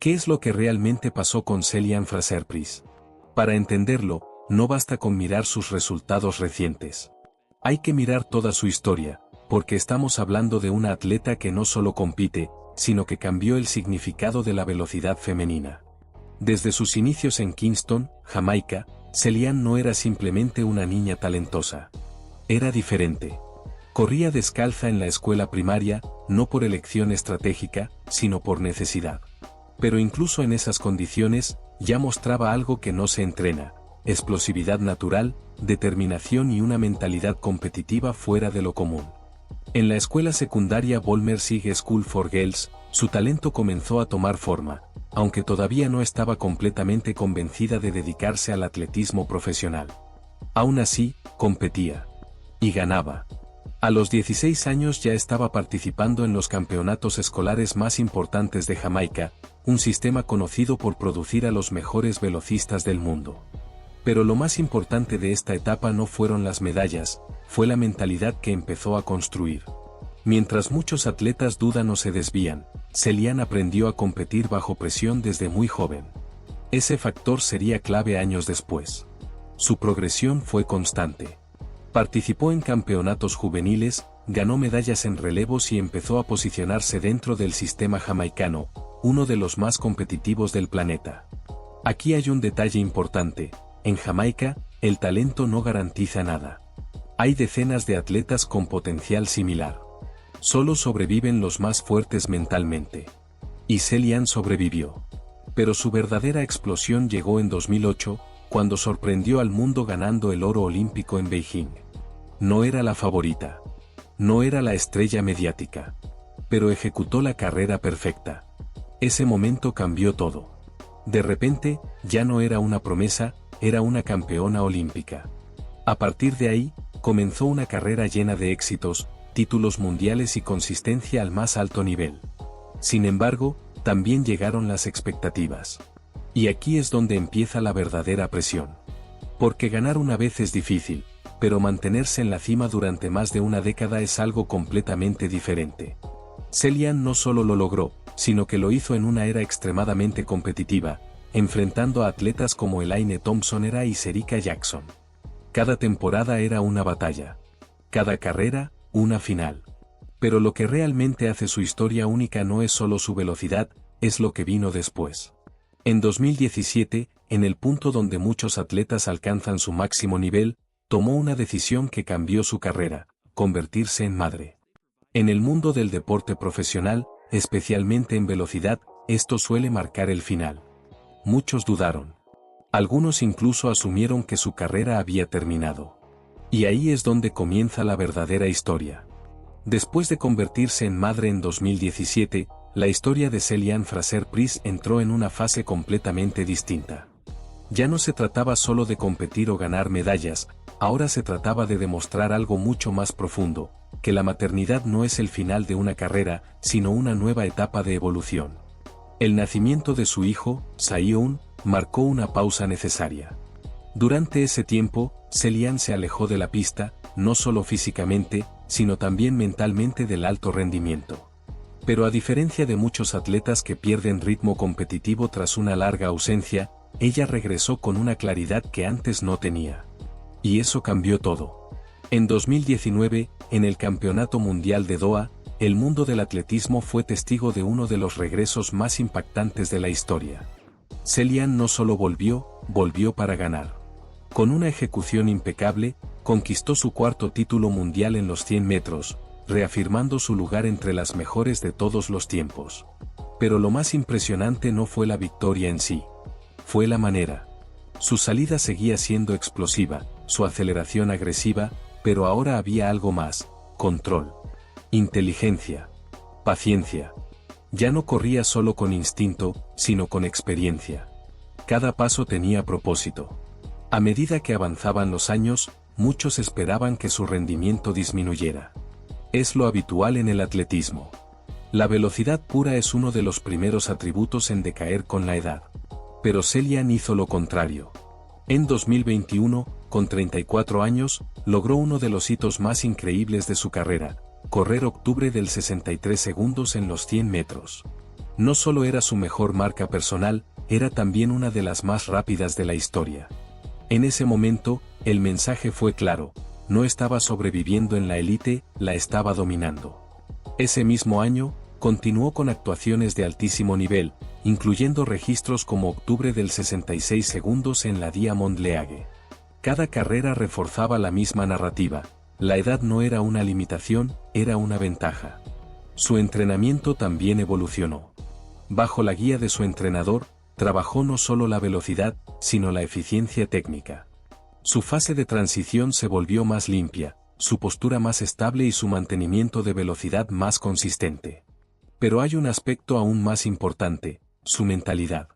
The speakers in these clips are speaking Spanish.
¿Qué es lo que realmente pasó con Céliane Fraser-Pryce? Para entenderlo, no basta con mirar sus resultados recientes. Hay que mirar toda su historia, porque estamos hablando de una atleta que no solo compite, sino que cambió el significado de la velocidad femenina. Desde sus inicios en Kingston, Jamaica, Céliane no era simplemente una niña talentosa. Era diferente. Corría descalza en la escuela primaria, no por elección estratégica, sino por necesidad. Pero incluso en esas condiciones, ya mostraba algo que no se entrena: explosividad natural, determinación y una mentalidad competitiva fuera de lo común. En la escuela secundaria Bolmer Sig School for Girls, su talento comenzó a tomar forma, aunque todavía no estaba completamente convencida de dedicarse al atletismo profesional. Aún así, competía. Y ganaba. A los 16 años ya estaba participando en los campeonatos escolares más importantes de Jamaica, un sistema conocido por producir a los mejores velocistas del mundo. Pero lo más importante de esta etapa no fueron las medallas, fue la mentalidad que empezó a construir. Mientras muchos atletas dudan o se desvían, Céliane aprendió a competir bajo presión desde muy joven. Ese factor sería clave años después. Su progresión fue constante. Participó en campeonatos juveniles, ganó medallas en relevos y empezó a posicionarse dentro del sistema jamaicano, uno de los más competitivos del planeta. Aquí hay un detalle importante: en Jamaica, el talento no garantiza nada. Hay decenas de atletas con potencial similar. Solo sobreviven los más fuertes mentalmente. Y Céliane sobrevivió. Pero su verdadera explosión llegó en 2008, cuando sorprendió al mundo ganando el oro olímpico en Beijing. No era la favorita. No era la estrella mediática. Pero ejecutó la carrera perfecta. Ese momento cambió todo. De repente, ya no era una promesa, era una campeona olímpica. A partir de ahí, comenzó una carrera llena de éxitos, títulos mundiales y consistencia al más alto nivel. Sin embargo, también llegaron las expectativas. Y aquí es donde empieza la verdadera presión. Porque ganar una vez es difícil, pero mantenerse en la cima durante más de una década es algo completamente diferente. Céliane no solo lo logró, sino que lo hizo en una era extremadamente competitiva, enfrentando a atletas como Elaine Thompson y Shericka Jackson. Cada temporada era una batalla. Cada carrera, una final. Pero lo que realmente hace su historia única no es solo su velocidad, es lo que vino después. En 2017, en el punto donde muchos atletas alcanzan su máximo nivel, tomó una decisión que cambió su carrera: convertirse en madre. En el mundo del deporte profesional, especialmente en velocidad, esto suele marcar el final. Muchos dudaron. Algunos incluso asumieron que su carrera había terminado. Y ahí es donde comienza la verdadera historia. Después de convertirse en madre en 2017, la historia de Céliane Fraser-Pryce entró en una fase completamente distinta. Ya no se trataba solo de competir o ganar medallas, ahora se trataba de demostrar algo mucho más profundo: que la maternidad no es el final de una carrera, sino una nueva etapa de evolución. El nacimiento de su hijo, Zaïoun, marcó una pausa necesaria. Durante ese tiempo, Céliane se alejó de la pista, no solo físicamente, sino también mentalmente del alto rendimiento. Pero a diferencia de muchos atletas que pierden ritmo competitivo tras una larga ausencia, ella regresó con una claridad que antes no tenía. Y eso cambió todo. En 2019, en el Campeonato Mundial de Doha, el mundo del atletismo fue testigo de uno de los regresos más impactantes de la historia. Céliane no solo volvió para ganar. Con una ejecución impecable, conquistó su cuarto título mundial en los 100 metros, reafirmando su lugar entre las mejores de todos los tiempos. Pero lo más impresionante no fue la victoria en sí. Fue la manera. Su salida seguía siendo explosiva, su aceleración agresiva, pero ahora había algo más: control, inteligencia, paciencia. Ya no corría solo con instinto, sino con experiencia. Cada paso tenía propósito. A medida que avanzaban los años, muchos esperaban que su rendimiento disminuyera. Es lo habitual en el atletismo. La velocidad pura es uno de los primeros atributos en decaer con la edad. Pero Céliane hizo lo contrario. En 2021, con 34 años, logró uno de los hitos más increíbles de su carrera: correr octubre del 63 segundos en los 100 metros. No solo era su mejor marca personal, era también una de las más rápidas de la historia. En ese momento, el mensaje fue claro: no estaba sobreviviendo en la élite, la estaba dominando. Ese mismo año, continuó con actuaciones de altísimo nivel, incluyendo registros como octubre del 66 segundos en la Diamond League. Cada carrera reforzaba la misma narrativa: la edad no era una limitación, era una ventaja. Su entrenamiento también evolucionó. Bajo la guía de su entrenador, trabajó no solo la velocidad, sino la eficiencia técnica. Su fase de transición se volvió más limpia, su postura más estable y su mantenimiento de velocidad más consistente. Pero hay un aspecto aún más importante: su mentalidad.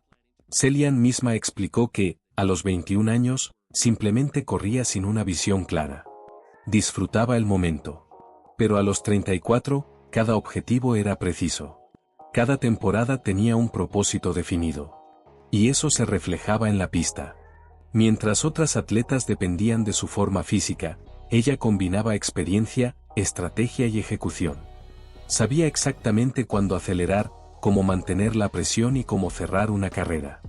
Celia misma explicó que, a los 21 años, simplemente corría sin una visión clara. Disfrutaba el momento. Pero a los 34, cada objetivo era preciso. Cada temporada tenía un propósito definido. Y eso se reflejaba en la pista. Mientras otras atletas dependían de su forma física, ella combinaba experiencia, estrategia y ejecución. Sabía exactamente cuándo acelerar, cómo mantener la presión y cómo cerrar una carrera.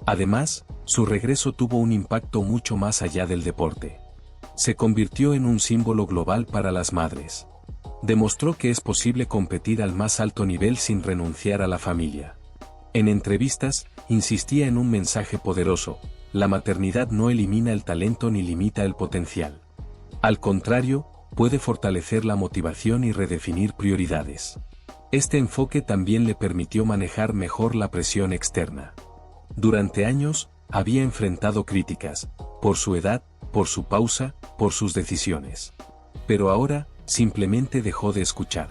Además, su regreso tuvo un impacto mucho más allá del deporte. Se convirtió en un símbolo global para las madres. Demostró que es posible competir al más alto nivel sin renunciar a la familia. En entrevistas, insistía en un mensaje poderoso: la maternidad no elimina el talento ni limita el potencial. Al contrario, puede fortalecer la motivación y redefinir prioridades. Este enfoque también le permitió manejar mejor la presión externa. Durante años, había enfrentado críticas, por su edad, por su pausa, por sus decisiones. Pero ahora, simplemente dejó de escuchar.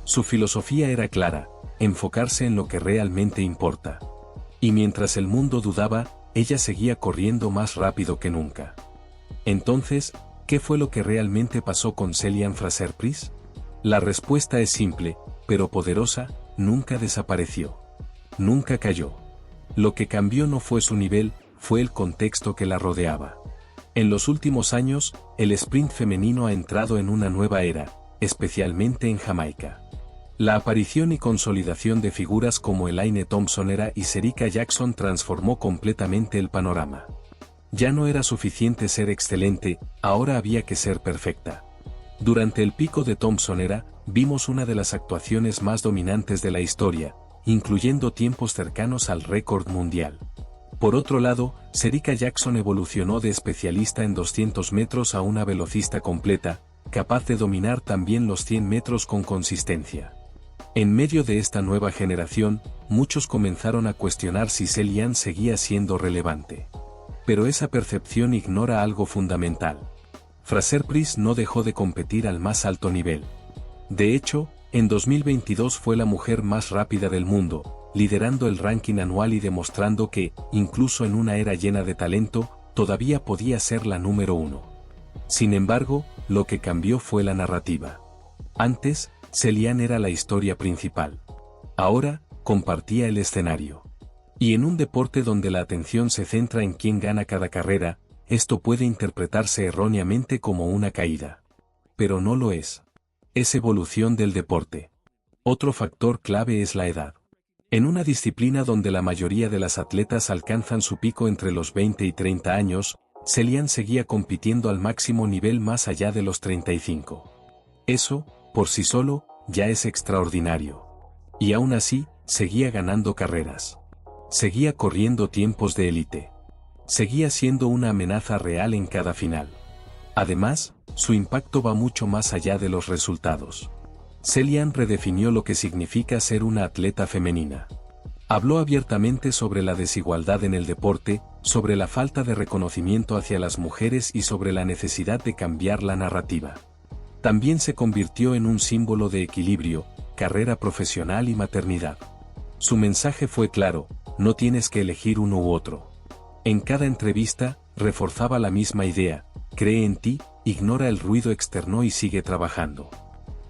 Su filosofía era clara: enfocarse en lo que realmente importa. Y mientras el mundo dudaba, ella seguía corriendo más rápido que nunca. Entonces, ¿qué fue lo que realmente pasó con Celia Fraser-Pryce? La respuesta es simple, pero poderosa: nunca desapareció. Nunca cayó. Lo que cambió no fue su nivel, fue el contexto que la rodeaba. En los últimos años, el sprint femenino ha entrado en una nueva era, especialmente en Jamaica. La aparición y consolidación de figuras como Elaine Thompson-Hera y Serica Jackson transformó completamente el panorama. Ya no era suficiente ser excelente, ahora había que ser perfecta. Durante el pico de Thompson-Hera, vimos una de las actuaciones más dominantes de la historia, incluyendo tiempos cercanos al récord mundial. Por otro lado, Serica Jackson evolucionó de especialista en 200 metros a una velocista completa, capaz de dominar también los 100 metros con consistencia. En medio de esta nueva generación, muchos comenzaron a cuestionar si Celia seguía siendo relevante. Pero esa percepción ignora algo fundamental. Fraser-Pryce no dejó de competir al más alto nivel. De hecho, en 2022 fue la mujer más rápida del mundo, liderando el ranking anual y demostrando que, incluso en una era llena de talento, todavía podía ser la número 1. Sin embargo, lo que cambió fue la narrativa. Antes, Celia era la historia principal. Ahora, compartía el escenario. Y en un deporte donde la atención se centra en quién gana cada carrera, esto puede interpretarse erróneamente como una caída. Pero no lo es. Es evolución del deporte. Otro factor clave es la edad. En una disciplina donde la mayoría de las atletas alcanzan su pico entre los 20 y 30 años, Celia seguía compitiendo al máximo nivel más allá de los 35. Eso, por sí solo, ya es extraordinario. Y aún así, seguía ganando carreras. Seguía corriendo tiempos de élite. Seguía siendo una amenaza real en cada final. Además, su impacto va mucho más allá de los resultados. Celia redefinió lo que significa ser una atleta femenina. Habló abiertamente sobre la desigualdad en el deporte, sobre la falta de reconocimiento hacia las mujeres y sobre la necesidad de cambiar la narrativa. También se convirtió en un símbolo de equilibrio, carrera profesional y maternidad. Su mensaje fue claro: no tienes que elegir uno u otro. En cada entrevista, reforzaba la misma idea: cree en ti, ignora el ruido externo y sigue trabajando.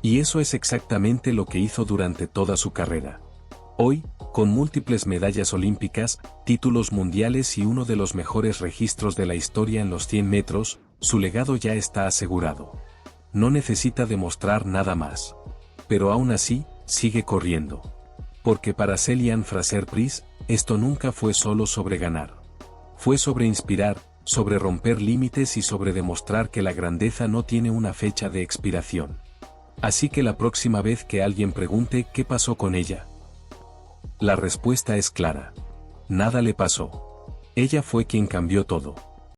Y eso es exactamente lo que hizo durante toda su carrera. Hoy, con múltiples medallas olímpicas, títulos mundiales y uno de los mejores registros de la historia en los 100 metros, su legado ya está asegurado. No necesita demostrar nada más. Pero aún así, sigue corriendo. Porque para Céline Fraser-Pryce, esto nunca fue solo sobre ganar. Fue sobre inspirar, sobre romper límites y sobre demostrar que la grandeza no tiene una fecha de expiración. Así que la próxima vez que alguien pregunte qué pasó con ella, la respuesta es clara. Nada le pasó. Ella fue quien cambió todo.